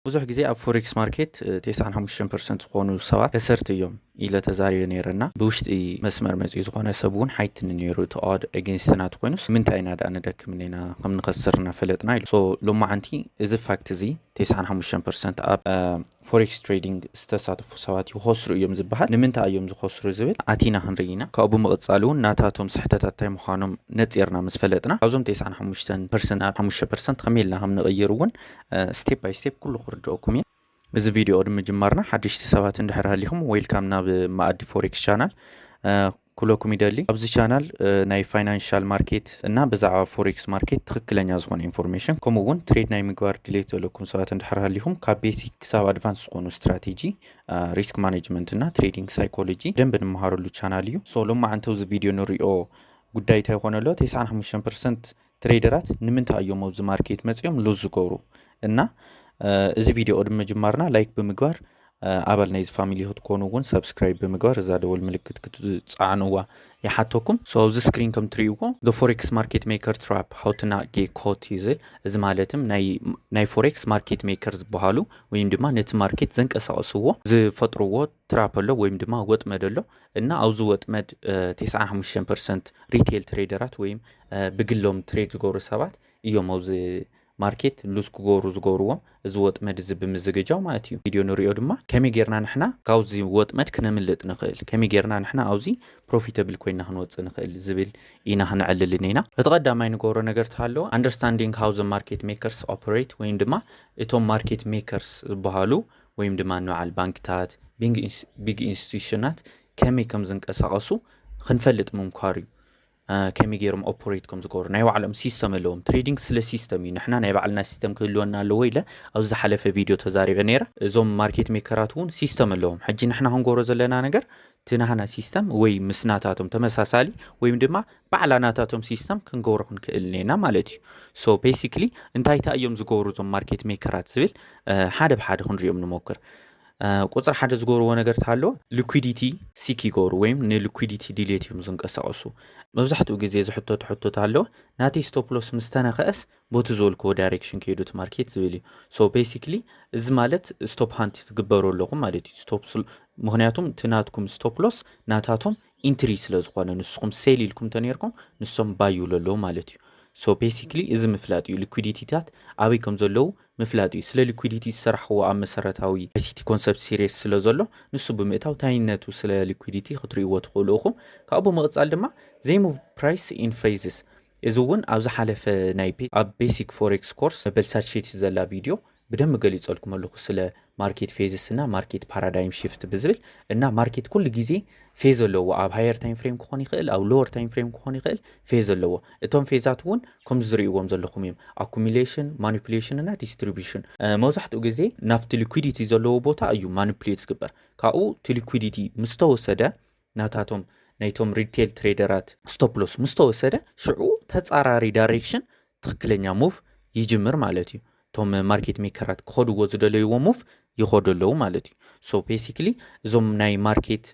ብዙሕ ግዜ ኣብ ፎሬክስ ማርኬት 95% ዝኾኑ ሰባት ከሰርቲ እዮም ኢለ ተዛሪበ ነይረና ብውሽጢ መስመር መፅኡ ዝኾነ ሰብ እውን ሓይትኒ ነይሩ እቲ ኦድ ኤጌንስትና ኮይኑስ ምንታይ ኢና ዳ ንደክም ኔና ከም ንኸስርና ፈለጥና ኢሉ ሎማዓንቲ እዚ ፋክት እዚ 95% ኣብ ፎሬክስ ትሬዲንግ ዝተሳተፉ ሰባት ይኸስሩ እዮም ዝበሃል ንምንታይ እዮም ዝኸስሩ ዝብል ኣቲና ክንርኢ ኢና ካብኡ ብምቕፃል እውን ናታቶም ስሕተታት እንታይ ምዃኖም ነፂርና ምስ ፈለጥና ካብዞም 95% ኣብ 5% ከመይ ኢልና ከም ንቕይር እውን ስቴፕ ባይ ስቴፕ ኩሉ ክርድአኩም እየ እዚ ቪድዮ ድምጅማርና ሓድሽቲ ሰባት እንድሕር ሃሊኹም ዌልካም ናብ ማኣዲ ፎሬክስ ቻናል ኩለኩም ይደሊ ኣብዚ ቻናል ናይ ፋይናንሻል ማርኬት እና ብዛዕባ ፎሬክስ ማርኬት ትክክለኛ ዝኾነ ኢንፎርሜሽን ከምኡ እውን ትሬድ ናይ ምግባር ድሌት ዘለኩም ሰባት እንድሕር ሃሊኹም ካብ ቤሲክ ክሳብ ኣድቫንስ ዝኾኑ ስትራቴጂ ሪስክ ማኔጅመንት እና ትሬዲንግ ሳይኮሎጂ ደንብ እንመሃረሉ ቻናል እዩ ሎማዓንቲ እዚ ቪድዮ ንሪኦ ጉዳይ እንታይ ይኾነ ኣሎ 95% ትሬደራት ንምንታይ እዮም ኣብዚ ማርኬት መፅኦም ሉዝ ዝገብሩ እና እዚ ቪድዮ ድምጅማርና ላይክ ብምግባር ኣባል ናይዚ ፋሚሊ ክትኮኑ እውን ሰብስክራይብ ብምግባር እዛ ደወል ምልክት ክትፃዓንዋ ይሓተኩም ኣብዚ ስክሪን ከም ትሪእዎ the forex market maker trap how to not get caught ይዝል እዚ ማለትም ናይ ፎሬክስ ማርኬት ሜከር ዝበሃሉ ወይም ድማ ነቲ ማርኬት ዘንቀሳቕስዎ ዝፈጥርዎ ትራፕ ኣሎ ወይም ድማ ወጥመድ ኣሎ እና ኣብዚ ወጥመድ 95% ሪቴል ትሬደራት ወይም ብግሎም ትሬድ ዝገብሩ ሰባት እዮም ኣብዚ ማርኬት ሉዝ ክገብሩ ዝገብርዎም እዚ ወጥመድ እዚ ብምዝግጃው ማለት እዩ ቪድዮ ንሪኦ ድማ ከመይ ጌርና ንሕና ካብዚ ወጥመድ ክነምልጥ ንኽእል ከመይ ጌርና ንሕና ኣብዚ ፕሮፊታብል ኮይና ክንወፅእ ንኽእል ዝብል ኢና ክንዕልል ኢና እቲ ቀዳማይ ንገብሮ ነገር ተሃለወ አንደርስታንዲንግ ሃው ዘ ማርኬት ሜከርስ ኦፐሬት ወይም ድማ እቶም ማርኬት ሜከርስ ዝበሃሉ ወይም ድማ ንበዓል ባንክታት ቢግ ኢንስቲትዩሽናት ከመይ ከም ዝንቀሳቐሱ ክንፈልጥ ምምኳር እዩ ከመይ ጌሮም ኦፐሬት ከም ዝገብሩ ናይ ባዕሎም ሲስተም ኣለዎም ትሬዲንግ ስለ ሲስተም እዩ ንሕና ናይ ባዕልና ሲስተም ክህልወና ኣለዎ ኢለ ኣብዚ ዝሓለፈ ቪድዮ ተዛሪበ ነይረ እዞም ማርኬት ሜከራት እውን ሲስተም ኣለዎም ሕጂ ንሕና ክንገብሮ ዘለና ነገር እቲ ናህና ሲስተም ወይ ምስ ናታቶም ተመሳሳሊ ወይም ድማ ባዕላ ናታቶም ሲስተም ክንገብሮ ክንክእል ኔና ማለት እዩ ቤሲክሊ እንታይ እዮም ዝገብሩ እዞም ማርኬት ሜከራት ዝብል ሓደ ብሓደ ክንሪኦም ንሞክር ቁፅር ሓደ ዝገብርዎ ነገር ተሃለወ ሊኩዊዲቲ ሲክ ይገብሩ ወይም ንሊኩዊዲቲ ዲሌት እዮም ዝንቀሳቐሱ መብዛሕትኡ ግዜ ዝሕተቱ ሕቶት ኣለዎ ናተይ ስቶፕ ሎስ ምስ ተነኽአስ ቦቲ ዝበልክዎ ዳይሬክሽን ከይዱ እቲ ማርኬት ዝብል እዩ ቤሲክሊ እዚ ማለት ስቶፕ ሃንት ትግበሩ ኣለኹም ማለት እዩ ምክንያቱም እቲ ናትኩም ስቶፕ ሎስ ናታቶም ኢንትሪ ስለ ዝኾነ ንስኹም ሴል ኢልኩም ተነርኩም ንሶም ባይ ይብሉ ኣለዉ ማለት እዩ ቤሲክሊ እዚ ምፍላጥ እዩ ሊኩዊዲቲታት ኣበይ ከም ዘለዉ ምፍላጥ እዩ ስለ ሊኩዊዲቲ ዝሰራሕዎ ኣብ መሰረታዊ ICT ኮንሰፕት ሲሪየስ ስለ ዘሎ ንሱ ብምእታው ታይነቱ ስለ ሊኩዊዲቲ ክትርእይዎ ትኽእሉ ኢኹም ካብኡ ብምቕፃል ድማ ዘይ ሙቭ ፕራይስ ኢን ፌዝስ እዚ እውን ኣብ ዝሓለፈ ናይ ኣብ ቤሲክ ፎሬክስ ኮርስ በልሳትሼት ዘላ ቪድዮ ብደንብ ገሊፀልኩም ኣለኹ ስለ ማርኬት ፌዝስ እና ማርኬት ፓራዳይም ሽፍት ብዝብል እና ማርኬት ኩሉ ግዜ ፌዝ ኣለዎ ኣብ ሃየር ታይም ፍሬም ክኾን ይኽእል ኣብ ሎወር ታይም ፍሬም ክኾን ይኽእል ፌዝ ኣለዎ እቶም ፌዛት እውን ከም ዝርእይዎም ዘለኹም እዮም አኩሙሌሽን ማኒፑሌሽን እና ዲስትሪቢዩሽን መብዛሕትኡ ግዜ ናብቲ ሊኩዊዲቲ ዘለዎ ቦታ እዩ ማኒፑሌት ዝግበር ካብኡ እቲ ሊኩዊዲቲ ምስ ተወሰደ ናታቶም ናይቶም ሪቴል ትሬደራት ስቶፕ ሎስ ምስ ተወሰደ ሽዑ ተፃራሪ ዳይሬክሽን ትክክለኛ ሙቭ ይጅምር ማለት እዩ ቶም ማርኬት ሜከራት ክኸድዎ ዝደለይዎ ሙቭ ይኸዱ ኣለዉ ማለት እዩ ቤሲክሊ እዞም ናይ ማርኬት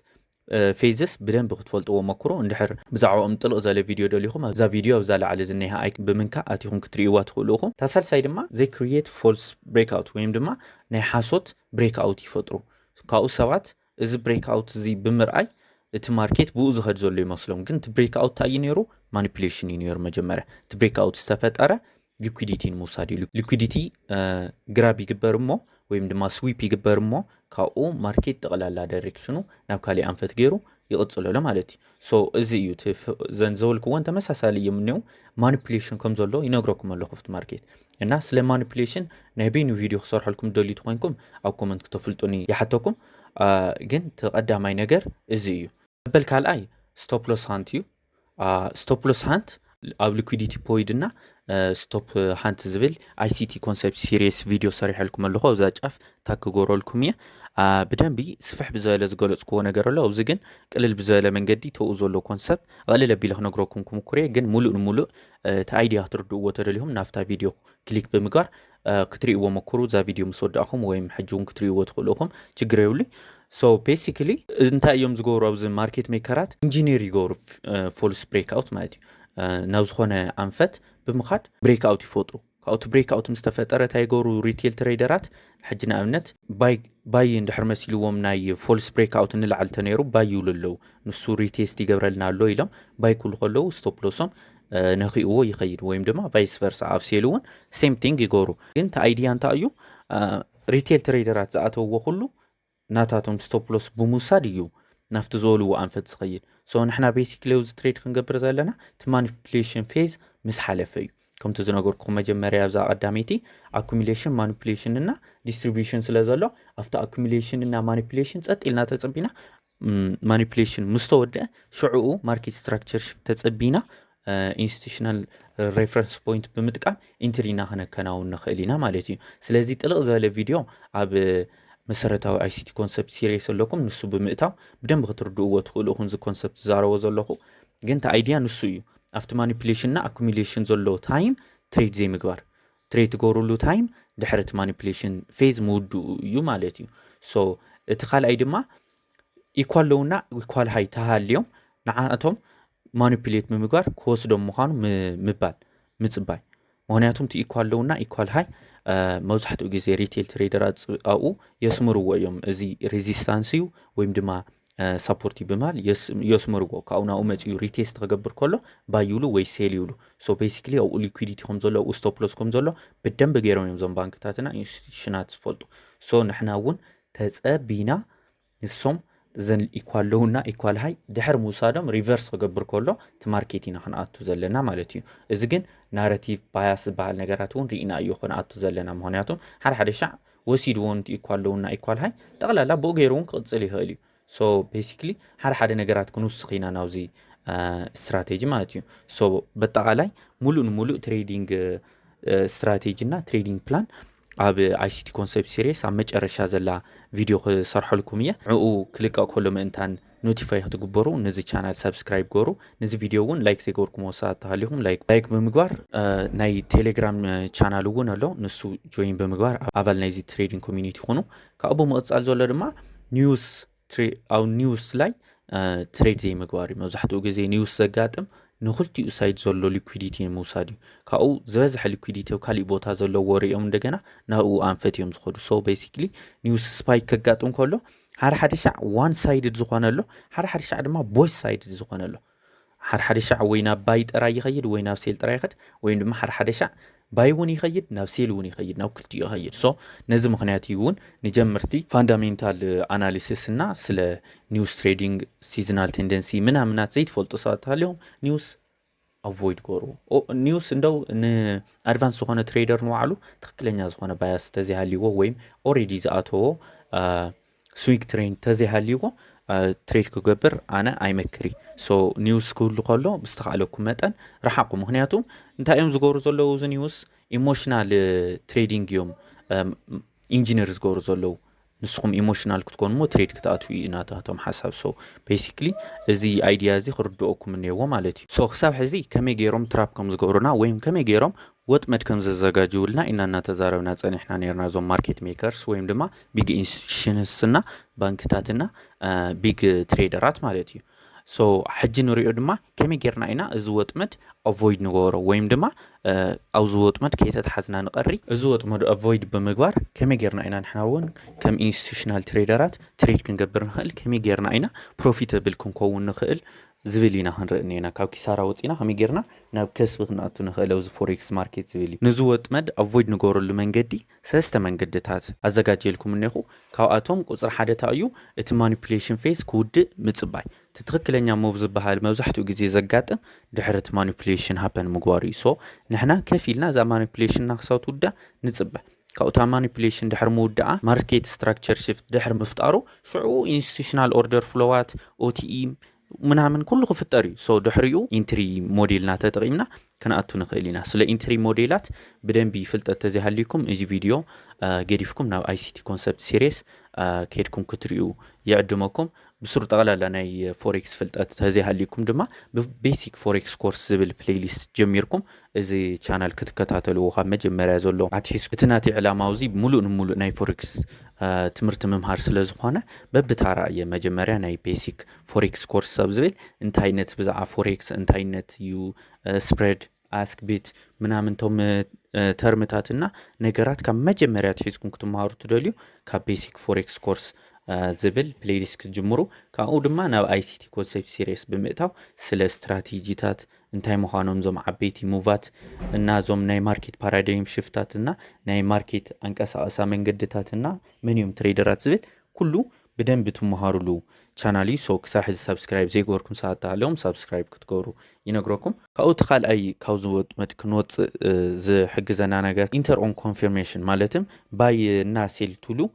ፌዝስ ብደንብ ክትፈልጥዎ ሞክሮ እንድሕር ብዛዕባኦም ጥልቕ ዘለ ቪድዮ ደሊኹም እዛ ቪድዮ ኣብዛ ላዕሊ ዝኒሃ ኣይክ ብምንካእ ኣቲኹም ክትርእይዋ ትኽእሉ ኢኹም ታሳልሳይ ድማ ዘይ ክሪኤት ፎልስ ብሬክኣውት ወይም ድማ ናይ ሓሶት ብሬክኣውት ይፈጥሩ ካብኡ ሰባት እዚ ብሬክኣውት እዚ ብምርኣይ እቲ ማርኬት ብኡ ዝኸድ ዘሎ ይመስሎም ግን እቲ ብሬክኣውት እንታይ እዩ ነይሩ ማኒፑሌሽን እዩ ነይሩ መጀመርያ እቲ ብሬክኣውት ዝተፈጠረ ሊኩዊዲቲ ንምውሳድ እዩ ሊኩዊዲቲ ግራብ ይግበር እሞ ወይም ድማ ስዊፕ ይግበር እሞ ካብኡ ማርኬት ጠቕላላ ዳይሬክሽኑ ናብ ካሊእ ኣንፈት ገይሩ ይቕፅለሎ ማለት እዩ እዚ እዩ ዘን ዘበልክዎን ተመሳሳሊ እዮም እኒው ማኒፑሌሽን ከም ዘሎ ይነግረኩም ኣለኹ ፍቲ ማርኬት እና ስለ ማኒፑሌሽን ናይ በይኑ ቪድዮ ክሰርሐልኩም ደሊቱ ኮይንኩም ኣብ ኮመንት ክተፍልጡኒ ይሓተኩም ግን ተቐዳማይ ነገር እዚ እዩ በል ካልኣይ ስቶፕ ሎስ ሃንት እዩ ስቶፕ ሎስ ሃንት ኣብ ሊኩዊዲቲ ፖይድ እና ስቶፕ ሃንት ዝብል ICT ኮንሰፕት ሲሪየስ ቪድዮ ሰሪሐልኩም ኣለኹ ኣብዛ ጫፍ ታክጎረልኩም እየ ብደንቢ ስፍሕ ብዘበለ ዝገለፅክዎ ነገር ኣሎ ኣብዚ ግን ቅልል ብዘበለ መንገዲ ተኡ ዘሎ ኮንሰፕት ቀልል ኣቢለ ክነግረኩም ክምኩር እየ ግን ሙሉእ ንሙሉእ እቲ ኣይድያ ክትርድእዎ ተደሊኹም ናፍታ ቪድዮ ክሊክ ብምግባር ክትርእይዎ ሞክሩ እዛ ቪድዮ ምስ ወዳእኹም ወይም ሕጂ እውን ክትርእይዎ ትኽእሉ ኢኹም ችግር የብሉይ ቤሲክሊ እንታይ እዮም ዝገብሩ ኣብዚ ማርኬት ሜከራት ኢንጂነር ይገብሩ ፎልስ ብሬክኣውት ማለት እዩ ናብ ዝኾነ ኣንፈት ብምኻድ ብሬክኣውት ይፈጥሩ ካብኡ ብሬክ ኣውት ምስተፈጠረ እንታይ ይገብሩ ሪቴል ትሬደራት ሕጂ ንኣብነት ባይ እንድሕር መሲልዎም ናይ ፎልስ ብሬክ ኣውት ንላዕሊ ተነይሩ ባይ ይብሉ ኣለዉ ንሱ ሪቴስት ይገብረልና ኣሎ ኢሎም ባይ ክብሉ ከለዉ ስቶፕ ሎሶም ነኺእዎ ይኸይድ ወይም ድማ ቫይስ ቨርሳ ኣብ ሴል እውን ሴም ቲንግ ይገብሩ ግን እቲ ኣይድያ እንታይ እዩ ሪቴል ትሬደራት ዝኣተውዎ ኩሉ ናታቶም ስቶፕ ሎስ ብምውሳድ እዩ ናፍቲ ዝበልዎ ኣንፈት ዝኸይድ ሶ ንሕና ቤሲክሊ እዚ ትሬድ ክንገብር ዘለና እቲ ማኒፑሌሽን ፌዝ ምስ ሓለፈ እዩ ከምቲ ዝነገርኩኹም መጀመርያ ኣብዛ ቀዳመይቲ ኣኩሙሌሽን ማኒፑሌሽን እና ዲስትሪቢዩሽን ስለ ዘሎ ኣብቲ ኣኩሙሌሽን እና ማኒፑሌሽን ጸጥ ኢልና ተጸቢና ማኒፑሌሽን ምስ ተወድአ ሽዑኡ ማርኬት ስትራክቸር ሽፍት ተጸቢና ኢንስቲቱሽናል ሬፈረንስ ፖይንት ብምጥቃም ኢንትሪና ክነከናውን ንኽእል ኢና ማለት እዩ ስለዚ ጥልቕ ዝበለ ቪድዮ ኣብ መሰረታዊ ICT ኮንሰፕት ሲሪየስ ኣለኩም ንሱ ብምእታው ብደንብ ክትርድእዎ ትኽእሉ ኢኹም እዚ ኮንሰፕት ዝዛረቦ ዘለኹ ግን እቲ ኣይድያ ንሱ እዩ ኣብቲ ማኒፑሌሽን እና ኣኩሙሌሽን ዘሎ ታይም ትሬድ ዘይምግባር ትሬድ ትገብርሉ ታይም ድሕሪ እቲ ማኒፑሌሽን ፌዝ ምውድኡ እዩ ማለት እዩ ሶ እቲ ካልኣይ ድማ ኢኳል ሎውና ኢኳል ሃይ ተሃልዮም ንዓቶም ማኒፑሌት ብምግባር ክወስዶም ምዃኑ ምጽባይ ምክንያቱም እቲ ኢኳል ሎውና ኢኳል ሃይ መብዛሕትኡ ግዜ ሪቴል ትሬደራት ኣብኡ የስምርዎ እዮም እዚ ሬዚስታንስ እዩ ወይም ድማ ሰፖርት ይብማል የስምርዎ ካብኡ ናብኡ መፂኡ ሪቴስት ክገብር ከሎ ባይ ይብሉ ወይ ሴል ይብሉ ሶ ቤሲክሊ ኣብኡ ሊኩዊዲቲ ከም ዘሎ ኣብኡ ስቶፕ ሎስ ከም ዘሎ ብደንብ ገይሮም እዮም ዞም ባንክታትና ኢንስቲቱሽናት ዝፈልጡ ሶ ንሕና እውን ተጸቢና ንሶም ዘን ኢኳል ሎውና ኢኳል ሃይ ድሕር ምውሳዶም ሪቨርስ ክገብር ከሎ እቲ ማርኬት ኢና ክንኣቱ ዘለና ማለት እዩ እዚ ግን ናሬቲቭ ባያስ ዝበሃል ነገራት እውን ርኢና እዩ ክንኣቱ ዘለና ምክንያቱም ሓደ ሻዕ ወሲድዎንቲ ኢኳል ሎውና ኢኳል ሃይ ጠቕላላ ብኡ ገይሩ እውን ክቕፅል ይኽእል እዩ ሶ ቤሲክሊ ሓደ ነገራት ክንውስኽ ኢና ናብዚ ስትራቴጂ ማለት እዩ ሶ በጠቓላይ ሙሉእ ንሙሉእ ትሬዲንግ ስትራቴጂ እና ትሬዲንግ ፕላን ኣብ ICT ኮንሰፕት ሲሪየስ ኣብ መጨረሻ ዘላ ቪድዮ ክሰርሐልኩም እየ ዕኡ ክልቀቕ ከሎ ምእንታን ኖቲፋይ ክትግበሩ ነዚ ቻናል ሰብስክራይብ ገሩ ነዚ ቪድዮ እውን ላይክ ዘይገበርኩም ወሳት ተሃሊኹም ላይክ ብምግባር ናይ ቴሌግራም ቻናል እውን ኣሎ ንሱ ጆይን ብምግባር ኣባል ናይዚ ትሬዲንግ ኮሚኒቲ ይኹኑ ካብኡ ብምቕጻል ዘሎ ድማ ኒውስ ላይ ትሬድ ዘይምግባር እዩ መብዛሕትኡ ግዜ ኒውስ ዘጋጥም ንኽልቲኡ ሳይድ ዘሎ ሊኩዊዲቲ ንምውሳድ እዩ ካብኡ ዝበዝሐ ሊኩዊዲቲ ኣብ ካሊእ ቦታ ዘለዎ ወሪኦም እንደገና ናብኡ ኣንፈት እዮም ዝኸዱ ሶ ቤሲክሊ ኒውስ ስፓይክ ከጋጥም ከሎ ሓደ ሻዕ ዋን ሳይድድ ዝኾነ ኣሎ ሓደ ሻዕ ድማ ቦይስ ሳይድድ ዝኾነ ኣሎ ሓደ ሻዕ ወይ ናብ ባይ ጥራይ ይኸይድ ወይ ናብ ሴል ጥራይ ይኸድ ወይም ድማ ሓደ ሻዕ ባይ እውን ይኸይድ ናብ ሴል እውን ይኸይድ ናብ ክልቲኡ ይኸይድ ሶ ነዚ ምክንያት እዩ እውን ንጀመርቲ ፋንዳሜንታል ኣናሊሲስ እና ስለ ኒውስ ትሬዲንግ ሲዝናል ቴንደንሲ ምናምናት ዘይትፈልጡ ሰባት ተሃልዮም ኒውስ ኣቮይድ ገርዎ ኒውስ እንደው ንኣድቫንስ ዝኾነ ትሬደር ንባዕሉ ትክክለኛ ዝኾነ ባያስ ተዘይሃልይዎ ወይም ኦሬዲ ዝኣተዎ ስዊንግ ትሬንድ ተዘይሃልይዎ ትሬድ ክገብር ኣነ ኣይመክሪ ሶ ኒውስ ክህሉ ከሎ ብዝተኻእለኩም መጠን ረሓቁ ምክንያቱም እንታይ እዮም ዝገብሩ ዘለዉ እዚ ኒውስ ኢሞሽናል ትሬዲንግ እዮም ኢንጂነር ዝገብሩ ዘለዉ ንስኹም ኢሞሽናል ክትኮኑ ሞ ትሬድ ክትኣትዉ እናታቶም ሓሳብ ሶ ቤሲክሊ እዚ ኣይድያ እዚ ክርድኦኩም እኒአዎ ማለት እዩ ሶ ክሳብ ሕዚ ከመይ ገይሮም ትራፕ ከም ዝገብሩና ወይም ከመይ ገይሮም ወጥመድ ከም ዘዘጋጅውልና ኢና እናተዛረብና ፀኒሕና ነርና ዞም ማርኬት ሜከርስ ወይም ድማ ቢግ ኢንስቲቱሽንስ እና ባንክታትና ቢግ ትሬደራት ማለት እዩ ሶ ሕጂ ንሪኦ ድማ ከመይ ጌርና ኢና እዚ ወጥመድ ኣቮይድ ንገብሮ ወይም ድማ ኣብዚ ወጥመድ ከይተተሓዝና ንቐሪ እዚ ወጥመድ ኣቮይድ ብምግባር ከመይ ጌርና ኢና ንሕና እውን ከም ኢንስቲቱሽናል ትሬደራት ትሬድ ክንገብር ንኽእል ከመይ ጌርና ኢና ፕሮፊታብል ክንከውን ንኽእል ዝብል ኢና ክንርኢ እኒአና ካብ ኪሳራ ወፂና ከመይ ጌርና ናብ ከስቢ ክንኣቱ ንኽእል ኣብዚ ፎሬክስ ማርኬት ዝብል እዩ ንዚ ወጥመድ ኣቮይድ ንገብረሉ መንገዲ ሰለስተ መንገድታት ኣዘጋጀልኩም እኒኹ ካብኣቶም ቁፅሪ ሓደ እንታይ እዩ እቲ ማኒፑሌሽን ፌዝ ክውድእ ምፅባይ እቲ ትክክለኛ ሙቭ ዝበሃል መብዛሕትኡ ግዜ ዘጋጥም ድሕሪ እቲ ማኒፑሌሽን ሃፐን ምግባር እዩ ሶ ንሕና ከፍ ኢልና እዛ ማኒፑሌሽንና ክሳብ ትውዳእ ንፅበ ካብኡ እታ ማኒፑሌሽን ድሕሪ ምውዳኣ ማርኬት ስትራክቸር ሽፍት ድሕሪ ምፍጣሩ ሽዑ ኢንስቲቱሽናል ኦርደር ፍሎዋት ኦቲኢ ምናምን ኩሉ ክፍጠር እዩ ሶ ድሕሪኡ ኢንትሪ ሞዴልና ተጠቂምና ክንኣቱ ንኽእል ኢና ስለ ኢንትሪ ሞዴላት ብደንቢ ፍልጠት ተዘይሃልይኩም እዚ ቪድዮ ገዲፍኩም ናብ ICT ኮንሰፕት ሲሪየስ ከድኩም ክትሪኡ ይዕድመኩም ብስሩ ጠቕላላ ናይ ፎሬክስ ፍልጠት ተዘይሃልይኩም ድማ ቤሲክ ፎሬክስ ኮርስ ዝብል ፕሌይሊስት ጀሚርኩም እዚ ቻናል ክትከታተልዎ ካብ መጀመርያ ዘሎ ኣትሒዙ እቲ ናተይ ዕላማ እዚ ሙሉእ ንሙሉእ ናይ ፎሬክስ ትምህርቲ ምምሃር ስለ ዝኾነ በብታራ እየ መጀመርያ ናይ ቤሲክ ፎሬክስ ኮርስ ሰብ ዝብል እንታይነት ብዛዕባ ፎሬክስ እንታይነት እዩ ስፕሬድ ኣስክ ቢት ምናምን ቶም ተርምታትና ነገራት ካብ መጀመርያ ትሒዝኩም ክትመሃሩ ትደልዩ ካብ ቤሲክ ፎሬክስ ኮርስ ዝብል ፕሌሊስት ክትጅምሩ ካብኡ ድማ ናብ ICT ኮንሰፕት ሲሪስ ብምእታው ስለ ስትራቴጂታት እንታይ ምዃኖም ዞም ዓበይቲ ሙቫት እና ዞም ናይ ማርኬት ፓራዳይም ሽፍታትና ናይ ማርኬት አንቀሳቀሳ መንገድታትና መንዮም ትሬደራት ዝብል ኩሉ بدنب تمهارلو channel سو كساحز سبسكرايب زي غوركم ساعات عليهم سبسكرايب كتقورو ينقركم كأو تخال أي كوزوت متكنوت ز حجزنا نجار انتر اون confirmation مالتهم باي الناس يلتولو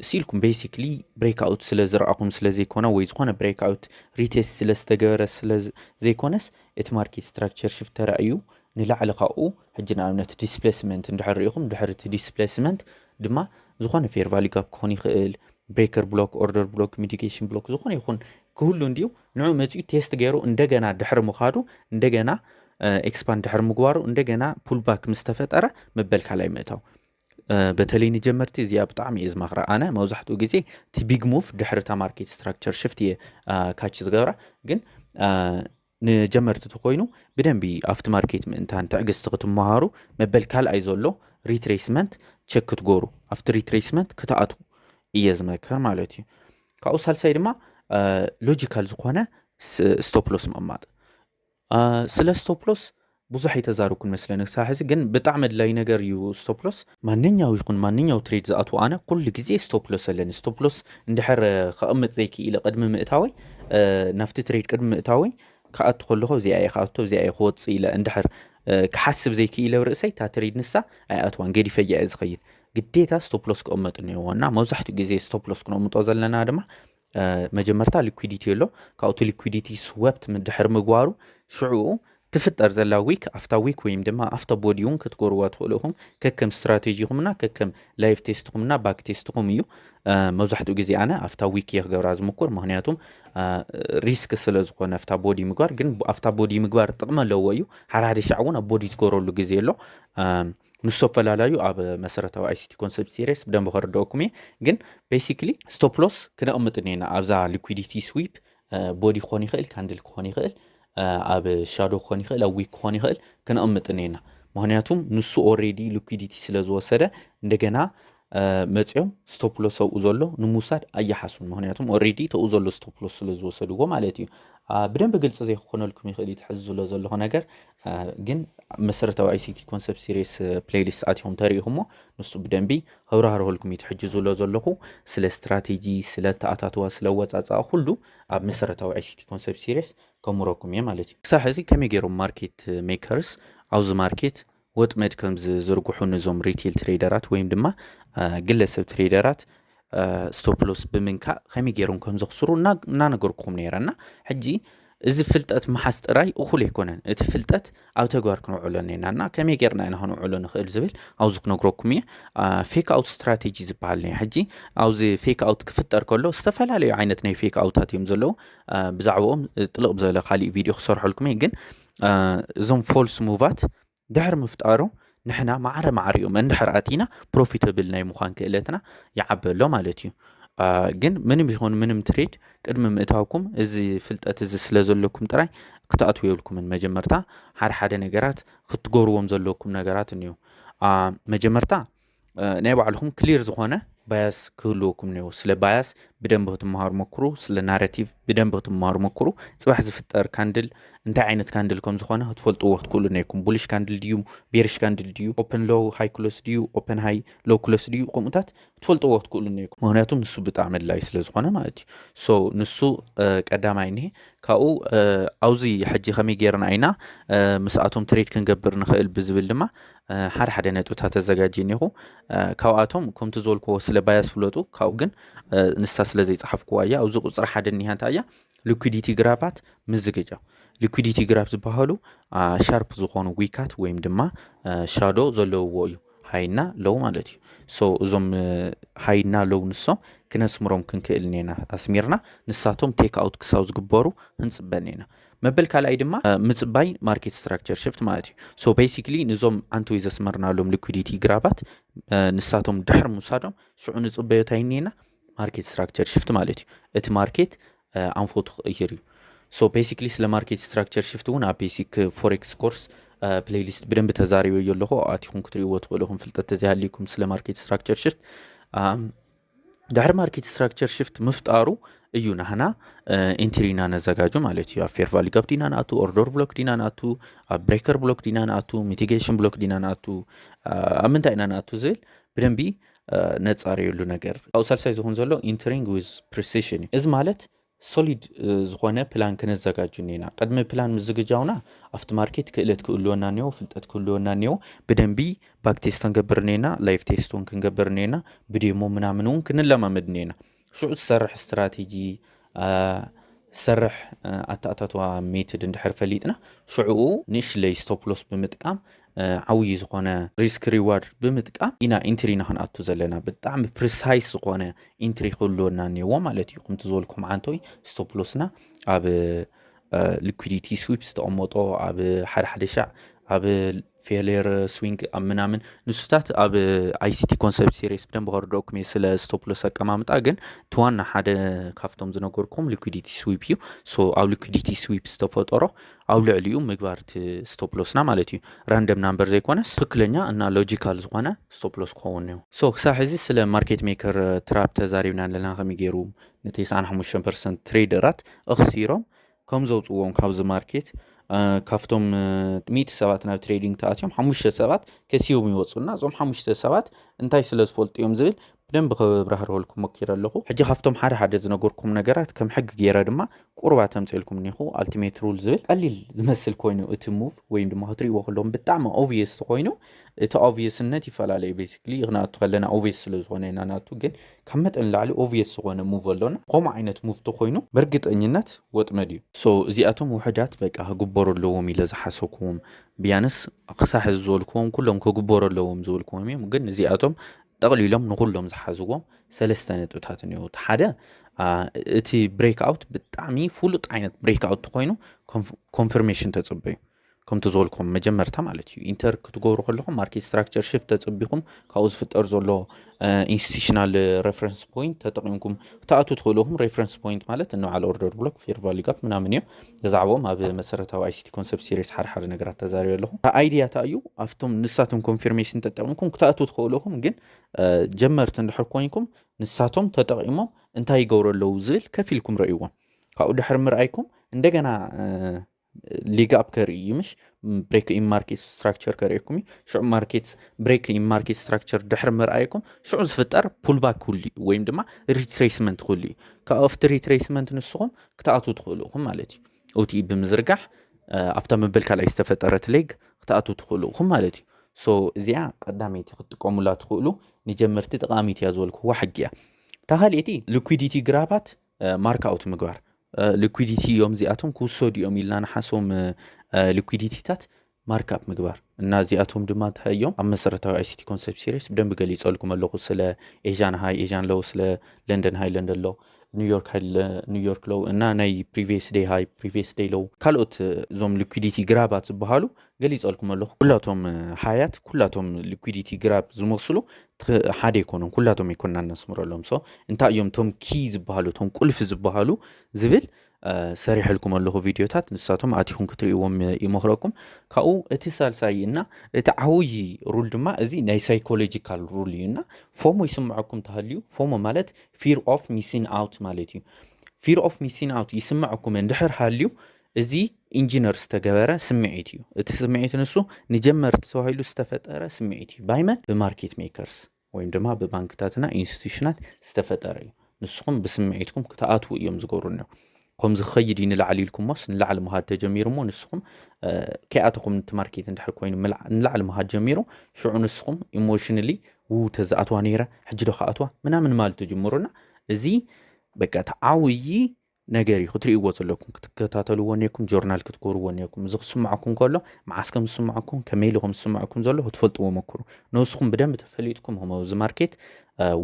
سيلكم basically break out سلازرعكم سلازي كونا ويزخونا break out retest سلازتجارة سلازي كونس ات market structure shift رأيو نلعل قاو حجنا عملت displacement ندحريهم دحرت displacement دما زخونا fair value gap كوني خيل بريكر بلوك اوردر بلوك ميديكيشن بلوك زخون يكون كله نديو نوع مزيو تيست غيرو اندغنا دحر مخادو اندغنا اكسباند دحر مغوارو اندغنا بول باك مستفطره مبل كالاي متاو بتلي نجمرتي زيا بطعمي از مخرا انا موزحتو غزي تي بيج موف دحر تا ماركت ستراكشر شيفت كاتش زغبره جن نجمرت تخوينو بدنبي افت ماركت انتان تعقس تمهارو مبل كالاي زولو ريتريسمنت تشيك تغورو افتر ريتريسمنت كتااتو يزمكر مالتي كاوسال سايدما لوجيكال زخونه ستوب لوس مقمط سلا ستوب لوس ብዙሕ ይተዛሩኩን መስለኝ ሳሕዚ ግን በጣም ላይ ነገር ዩ ስቶፕ ሎስ ማንኛው ይኹን ማንኛው ትሬድ ዝኣቱ ኣነ ኩሉ ግዜ ስቶፕ ሎስ ኣለኒ ስቶፕ ሎስ እንድሕር ከቕምጥ ዘይኪ ኢለ ቅድሚ ምእታዊ ናፍቲ ትሬድ ቅድሚ ምእታዊ ካኣቱ ከለኹ እዚኣ ካኣቱ እዚኣ ክወፅ ኢለ እንድሕር ክሓስብ ዘይኪ ኢለ ርእሰይ ታ ትሬድ ንሳ ኣይኣትዋን ገዲፈ እያ ዝኸይድ ግዴታ ስቶፕ ሎስ ክቕመጥ ነይዎና መብዛሕትኡ ግዜ ስቶፕ ሎስ ክነቕምጦ ዘለና ድማ መጀመርታ ሊኩዊዲቲ ኣሎ ካብኡ ሊኩዊዲቲ ስወፕት ምድሕር ምግባሩ ሽዑኡ تفتر زلا ويك after week ويم دما after body يوم كتقولوا تقولهم ككم استراتيجيهمنا ككم لايف تيستهمنا باك تيستهم يو موزحتو جزي أنا after week يخجر راز مكور مهنياتهم ريسك سلز قن after body مقار جن after body مقار طقم لو ويو هذا شعونا body سكوروا له جزي له نصف لا يو أب مسرته ICT concept series بدنا بخار دوكمي جن basically stop loss كنا أمتنينا أبزع liquidity sweep body خوني خيل candle خوني خيل أب شادو خوني خيل أو ويك خوني خيل كنا أمتنينا مهنياتهم نسو already liquidity سلزوا سرة ندجنا متيوم stop loss أو أزولو نموسات أي حسون مهنياتهم already تأزولو stop loss سلزوا سلوا مالتيو بدن بقول زي خونه لكم يخلي تحزوا لزول هناجر جن مسرته ICT concept series playlist أتيهم تاريخهم نص بدن بي هورا لكم يتحجزوا لزول له سل استراتيجي سل تعاطوا سل واتس كله مسرته ICT concept series كمراكم يا مالتي صحيح كم يجرون ماركت ميكرز أو ماركت وات مدكم زرقوا نظام ريتيل تريدرات ويم دما جلسة تريدرات ستوب لوس بمنكا خمي جيرون كم زخسرو نانغوركم نيرنا حجي إذا فلتت محست راي أخول يكونن اتفلتت أو تجاركم علنينا كم يجرنا إنه علن خير زبل أو زقنا جروكمية فيك أوت استراتيجيز بعلني حجي أو زي فيك أوت كفتر كله استفعل عليه عينتنا فيك أوتات يمزلوا بزعوهم طلب زي خالي فيديو خسر حلكم يجن زوم فولس موفات دهر مفتقرو نحنا معريوم اندحر اتينا بروفيتابل ناي مخان كيلتنا يعب له مالتيو جن من بيكون منم تريد قدم مئتاوكم ازي فلطت ازي سلازلكم طراي كتاتو يولكم من مجمرتا حد نغرات كتغوروم زلكم نغرات نيو مجمرتا ناي بعلهم كلير زخونه بايس كلوكم نيو سلا بايس بدن بهتمهار مكرو سلا ناراتيف بدن بهتمهار مكرو صباح زفتر كاندل انت عينت كاندل كم زخونه تفلطوا وقت كله نيكم بوليش كاندل ديو بيرش كاندل ديو اوبن لو هاي كلوس ديو اوبن هاي لو كلوس ديو قومتات تفلطوا وقت كله نيكم مهنياتهم نسو بتعمل لاي سلا زخونه مالتي سو نسو قدامايني كاو اوزي حجي خمي غيرنا عينا مساعتهم تريد كنقبر نخيل بزبل لما حد نتوتا تزغاجينيو كاواتهم كنت زولكو سلا بايس فلوتو كاو جن نسا سلازي صحفكو ايا او زقو صرح حد نيهانتايا liquidity grabات مزججا liquidity grabs بحالو sharp زخونو ويكات ويم دما shadow زلو ويو هاينا لو مالتي سو زوم هاينا لو نسو كنسمروم كنكلنينا اسميرنا نساتهم تيك اوت كساوز غبورو هنصبنينا مبل كالاي دما مصباي ماركت ستراكشر شيفت مالتي سو بيسيكلي نزوم انتو يزسمرنا لهم liquidity grabات نساتهم دحر مسادم شعو نصبيتاينينا ماركت ستراكشر شيفت مالتي ات ماركت انفوت يريو سو بيسيكلي سلا ماركت ستراكشر شيفت ونا بيسيك فوركس كورس ፕሌሊስት በደንብ ተዛሪው የለሆ አቲኹም ክትሪው ወትቆለኹም ፍልጠት ተዚያሊኩም ስለ ማርኬት ስትራክቸር ሽፍት ዳር ማርኬት ስትራክቸር ሽፍት መፍጣሩ እዩ ናህና ኢንትሪና ነዘጋጁ ማለት እዩ ፌር ቫሊ ጋፕ ዲና ናቱ ኦርደር ብሎክ ዲና ናቱ ብሬከር ብሎክ ዲና ናቱ ሚቲጌሽን ብሎክ ዲና ናቱ አምንታይና ናቱ ዝል በደንብ ነጻሪ የሉ ነገር አው ሳልሳይ ዝሆን ዘሎ ኢንተሪንግ ዊዝ ፕሪሲሽን እዚ ማለት ሶሊድ ዝሆነ ፕላን ከነዘጋጁ ነና ቀድመ ፕላን ምዝግጃውና አፍት ማርኬት ክእለት ክእልወና ነው ፍልጠት ክእልወና ነው በደንቢ ባክ ቴስት እንገብርኔና ላይፍ ቴስቱን ክንገብርኔና በዲሞ ምናምኑን ክንለማመድ ነና شو سرح استراتيجي سرح አታታቷ ሜትድ እንድሕር ፈሊጥና ሽዑ ንሽ ለይ ስቶፕ ሎስ በመጥቃም ዓውይ ዝኾነ ሪስክ ሪዋርድ በመጥቃም ኢና ኢንትሪ ናኽንኣቱ ዘለና በጣም ፕሪሳይስ ዝኾነ ኢንትሪ ክህልወና እኒአዎ ማለት እዩ ከምቲ ዝበልኩም ዓንቶይ ስቶፕ ሎስና ኣብ ሊኩዊዲቲ ስዊፕስ ተቐመጦ ኣብ ሓደ ሻዕ ኣብ ፌለር ስዊንግ ምናምን ንሱታት ኣብ አይሲቲ ኮንሰፕት ሲሪስ በደንብ ወርዶኩም ስለ ስቶፕ ሎስ አቀማምጣ ግን ተዋና ሓደ ካፍቶም ዝነገርኩም ሊኩዊዲቲ ስዊፕ እዩ ሶ ኣብ ሊኩዊዲቲ ስዊፕስ ተፈጠሮ ኣብ ልዕሊኡ ምግባርት ስቶፕ ሎስና ማለት እዩ ራንደም ናምበር ዘይኮነስ ትክክለኛ እና ሎጂካል ዝኾነ ስቶፕ ሎስ ክኸውን ነው ሶ ክሳብ ሕዚ ስለ ማርኬት ሜከር ትራፕ ተዛሪብና ኣለና ከመይ ገይሩ ን95% ትሬደራት እኽሲሮም ከም ዘውፅዎም ካብዚ ማርኬት ካፍቶም 100 ሰባት ናብ ትሬዲንግ ተኣትዮም 5 ሰባት ከሲዮም ይወፁና ዞም 5 ሰባት እንታይ ስለ ዝፈልጥዮም ዝብል በደንብ ክብራህርወልኩም ሞኪረ ኣለኹ ሕጂ ካፍቶም ሓደ ዝነገርኩም ነገራት ከም ሕግ ገይረ ድማ ቁርባ ተምፅልኩም ኒኹ አልቲሜት ሩል ዝብል ቀሊል ዝመስል ኮይኑ እቲ ሙቭ ወይም ድማ ክትሪእዎ ከለኩም ብጣዕሚ ኦብቪየስ ኮይኑ እቲ ኦብቪየስነት ይፈላለዩ ቤሲክሊ ይግናቱ ከለና ኦብቪየስ ስለ ዝኾነ ኢና ናቱ ግን ካብ መጠን ላዕሊ ኦብቪየስ ዝኾነ ሙቭ ኣሎና ከምኡ ዓይነት ሙቭ ተኮይኑ በርግጠኝነት ወጥመድ እዩ ሶ እዚኣቶም ውሕዳት በቃ ክግበሩ ኣለዎም ኢለ ዝሓሰብኩም ቢያንስ ክሳሕ ዝበልኩም ኩሎም ክግበሩ ኣለዎም ዝበልኩም እዮም ግን እዚኣቶም ጠቕሊሎም ንኩሎም ዝሓዝዎም ሰለስተ ነጥብታት እንየው ሓደ እቲ ብሬክ አውት ብጣዕሚ ፍሉጥ ዓይነት ብሬክ አውት ኮይኑ ኮንፈርሜሽን ተጽበዩ ከምቲ ዝበልኩም መጀመርታ ማለት እዩ ኢንተር ክትገብሩ ከለኹም ማርኬት ስትራክቸር ሽፍት ተጽቢኹም ካብኡ ዝፍጠር ዘሎ ኢንስቲቱሽናል ሬፈረንስ ፖይንት ተጠቂምኩም ተኣቱ ትኽእሉኹም ሬፈረንስ ፖይንት ማለት እንባዓል ኦርደር ብሎክ ፌር ቫሊ ጋፕ ምናምን እዮም ገዛዕቦም ኣብ መሰረታዊ አይሲቲ ኮንሰፕት ሲሪስ ሓደ ነገራት ተዛሪቡ ኣለኹ አይዲያ ታዩ ኣፍቶም ንሳቶም ኮንፈርሜሽን ተጠቂምኩም ክትኣቱ ትኽእሉኹም ግን ጀመርት እንድሕር ኮይንኩም ንሳቶም ተጠቂሞም እንታይ ይገብሩ ኣለዉ ዝብል ከፊልኩም ረእይዎም ካብኡ ድሕር ምርኣይኩም እንደገና ሊግ አፕ ከርኢ ይምሽ ብሬክ ኢን ማርኬት ስትራክቸር ከርእይኩም ሽዑ ማርኬት ብሬክ ኢን ማርኬት ስትራክቸር ድሕር ምርኣይኩም ሽዑ ዝፍጠር ፑልባክ ኩሉ ወይም ድማ ሪትሬስመንት ኩሉ ካብቲ ሪትሬስመንት ንስኹም ክትኣቱ ትኽእሉኹም ማለት እዩ ኦቲ ብምዝርጋሕ ኣብታ መበል ካልኣይ ዝተፈጠረት ሌግ ክትኣቱ ትኽእሉኹም ማለት እዩ ሶ እዚኣ ቀዳመይቲ ክትጥቀሙላ ትኽእሉ ንጀመርቲ ጠቃሚት እያ ዝበልክዋ ሕጊ እያ ታሃልእቲ ሊኩዊዲቲ ግራባት ማርክ ኣውት ምግባር ሊኩዊዲቲ እዮም ዚኣቶም ክውሰድዮም ኢልና ንሓሶም ሊኩዊዲቲታት ማርክኣፕ ምግባር እና ዚኣቶም ድማ ታዮም ኣብ መሰረታዊ አይሲቲ ኮንሰፕት ሲሪስ በደንብ ገሊፀልኩም ኣለኹ ስለ ኤዥያን ሃይ ኤዥያን ሎው ስለ ለንደን ሃይ ለንደን ሎው ኒውዮርክ ሎው እና ናይ ፕሪቪየስ ዴይ ሃይ ፕሪቪየስ ዴይ ሎው ካልኦት ዞም ሊኩዊዲቲ ግራባት ዝበሃሉ ገሊፀልኩም ኣለኹ ኩላቶም ሃያት ኩላቶም ሊኩዊዲቲ ግራብ ዝመስሉ ሓደ ይኮኑን ኩላቶም ይኮንና ነስምረሎም ሶ እንታይ እዮም ቶም ኪ ዝበሃሉ ቶም ቁልፊ ዝበሃሉ ዝብል ሰሪሕልኩም ኣለኹ ቪድዮታት ንሳቶም ኣቲኹም ክትሪእዎም ይመክረኩም ካብኡ እቲ ሳልሳይ እና እቲ ዓውይ ሩል ድማ እዚ ናይ ሳይኮሎጂካል ሩል እዩና ፎሞ ይስምዐኩም ተሃልዩ ፎሞ ማለት ፊር ኦፍ ሚሲንግ ኣውት ማለት እዩ ፊር ኦፍ ሚሲንግ ኣውት ይስምዐኩም እንድሕር ሃልዩ እዚ ኢንጂነር ዝተገበረ ስምዒት እዩ እቲ ስምዒት ንሱ ንጀመርቲ ተባሂሉ ዝተፈጠረ ስምዒት እዩ ባይመን ብማርኬት ሜከርስ ወይም ድማ ብባንክታትና ኢንስቲቱሽናት ዝተፈጠረ እዩ ንስኹም ብስምዒትኩም ክትኣትዉ እዮም ዝገብሩን ከም ዝኸይድ ንላዕሊ ኢልኩም ሞስ ንላዕሊ መሃድ ተጀሚሩ ሞ ንስኹም ከኣተኩም እቲ ማርኬት እንድሕር ኮይኑ ንላዕሊ መሃድ ጀሚሩ ሽዑ ንስኹም ኢሞሽናሊ ተዝኣትዋ ነይረ ሕጂ ዶ ከኣትዋ ምናምን ማለት ተጀምሩና እዚ በቃ ተዓውይ ነገር እዩ ክትሪእዎ ዘለኩም ክትከታተልዎ ነይኩም ጆርናል ክትገብርዎ ነይኩም እዚ ክስምዓኩም ከሎ መዓስ ከም ዝስምዓኩም ከመይ ኢሉ ከም ዝስምዓኩም ዘሎ ክትፈልጥዎ መክሩ ንስኹም ብደንብ ተፈሊጥኩም ከምዚ ማርኬት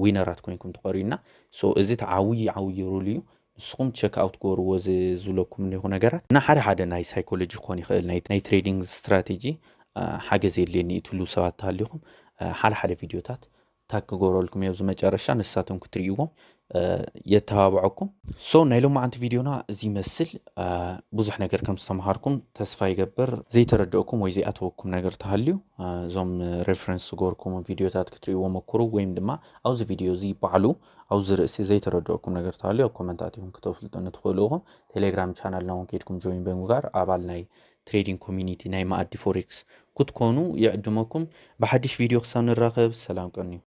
ዊነራት ኮይንኩም ትቐሪና ሶ እዚ ተዓውይ ሩል እዩ ንስኹም ቼክ ኣውት ገርዎ ዝብለኩም ነይኹ ነገራት እና ሓደ ናይ ሳይኮሎጂ ክኾን ይኽእል ናይ ትሬዲንግ ስትራቴጂ ሓገዝ የድልየኒ ትብሉ ሰባት ተሃልይኹም ሓደ ቪድዮታት ታክ ጎሮልኩም የብዙ መጨረሻ ንሳቶም ክትሪእዎም የተባብዐኩም ሶ ናይ ሎማዓንቲ ቪዲዮና እዚ መስል ብዙሕ ነገር ከም ዝተምሃርኩም ተስፋ ይገብር ዘይተረድአኩም ወይ ዘይኣተወኩም ነገር ተሃልዩ ዞም ሬፈረንስ ጎርኩም ቪዲዮታት ክትሪእዎ ሞክሩ ወይም ድማ ኣብዚ ቪዲዮ እዚ ባዕሉ ኣብዚ ርእሲ ዘይተረድአኩም ነገር ተሃልዩ ኣብ ኮመንታት ይሁን ከተፍልጡን ትኽእሉ ኢኹም ቴሌግራም ቻናልና እውን ከይድኩም ጆይን ብምግባር ኣባል ናይ ትሬዲንግ ኮሚኒቲ ናይ ማኣዲ ፎሬክስ ክትኮኑ ይዕድመኩም ብሓድሽ ቪድዮ ክሳብ ንራኸብ ሰላም ቀኒ